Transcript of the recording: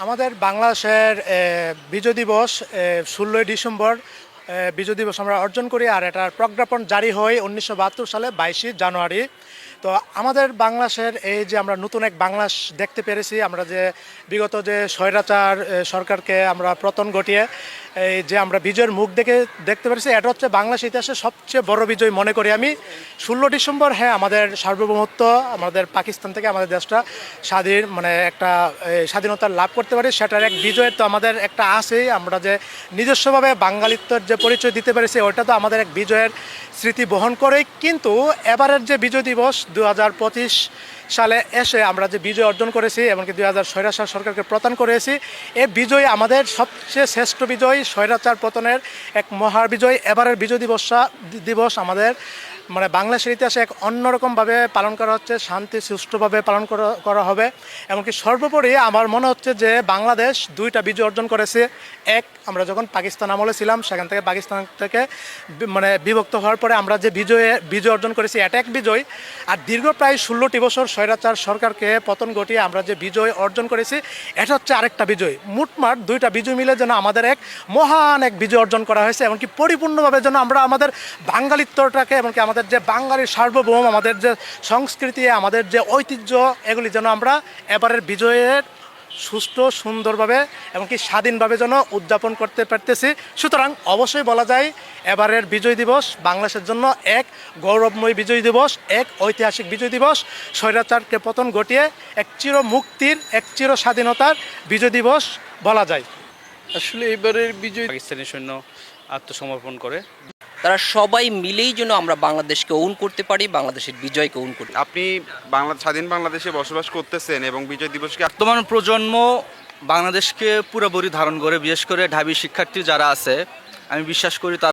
আমাদের বাংলাদেশের বিজয় দিবস 16ই ডিসেম্বর বিজয় দিবস আমরা অর্জন করি, আর এটার প্রজ্ঞাপন জারি হয় 1972 সালে 22 জানুয়ারি। তো আমাদের বাংলাদেশের এই যে আমরা নতুন এক বাংলাদেশ দেখতে পেরেছি, আমরা যে বিগত যে স্বৈরাচার সরকারকে আমরা পতন ঘটিয়ে এই যে আমরা বিজয়ের মুখ দেখতে পেরেছি, এটা হচ্ছে বাংলাদেশ ইতিহাসের সবচেয়ে বড় বিজয় মনে করি আমি। 16 ডিসেম্বর, হ্যাঁ, আমাদের সার্বভৌমত্ব, আমাদের পাকিস্তান থেকে আমাদের দেশটা স্বাধীন একটা স্বাধীনতা লাভ করতে পারি, সেটার এক বিজয়ের তো আমাদের একটা আছেই। আমরা যে নিজস্বভাবে বাঙালিত্বের যে পরিচয় দিতে পেরেছি, ওইটা তো আমাদের এক বিজয়ের স্মৃতি বহন করে। কিন্তু এবারের যে বিজয় দিবস 2025 সালে এসে আমরা যে বিজয় অর্জন করেছি, এমনকি 2000 স্বৈরাচার সরকারকে পতন করেছি, এই বিজয় আমাদের সবচেয়ে শ্রেষ্ঠ বিজয়, স্বৈরাচার পতনের এক মহাবিজয়। এবারের বিজয় দিবস আমাদের বাংলাদেশের ইতিহাসে এক অন্যরকমভাবে পালন করা হচ্ছে, শান্তি সুষ্ঠুভাবে পালন করা হবে। এমনকি সর্বোপরি আমার মনে হচ্ছে যে বাংলাদেশ দুইটা বিজয় অর্জন করেছে। এক, আমরা যখন পাকিস্তান আমলে ছিলাম, সেখান থেকে পাকিস্তান থেকে বিভক্ত হওয়ার পরে আমরা যে বিজয় অর্জন করেছি, এটা এক বিজয়। আর দীর্ঘ প্রায় 16টি বছর স্বৈরাচার সরকারকে পতন ঘটিয়ে আমরা যে বিজয় অর্জন করেছি, এটা হচ্ছে আরেকটা বিজয়। মোটমাট দুইটা বিজয় মিলে যেন আমাদের এক মহান এক বিজয় অর্জন করা হয়েছে। এমনকি পরিপূর্ণভাবে যেন আমরা আমাদের বাঙালিত্বটাকে, এমনকি আমাদের যে বাঙালির সার্বভৌম, আমাদের যে সংস্কৃতি, আমাদের যে ঐতিহ্য, এগুলি যেন আমরা এবারের বিজয়ের সুষ্ঠু সুন্দরভাবে এমনকি স্বাধীনভাবে যেন উদযাপন করতে পারতেছি। সুতরাং অবশ্যই বলা যায় এবারের বিজয় দিবস বাংলাদেশের জন্য এক গৌরবময় বিজয় দিবস, এক ঐতিহাসিক বিজয় দিবস। স্বৈরাচারকে পতন ঘটিয়ে এক চির মুক্তির, এক চির স্বাধীনতার বিজয় দিবস বলা যায়। আসলে এবারের বিজয় পাকিস্তানি সৈন্য আত্মসমর্পণ করে, তারা সবাই মিলেই যেন আমরা বাংলাদেশকে ওন করতে পারি, বাংলাদেশের বিজয়কে ওন করি। আপনি স্বাধীন বাংলাদেশে বসবাস করতেছেন এবং বিজয় দিবসকে বর্তমান প্রজন্ম বাংলাদেশকে পুরোপুরি ধারণ করে, বিশেষ করে ঢাবি শিক্ষার্থী যারা আছে, আমি বিশ্বাস করি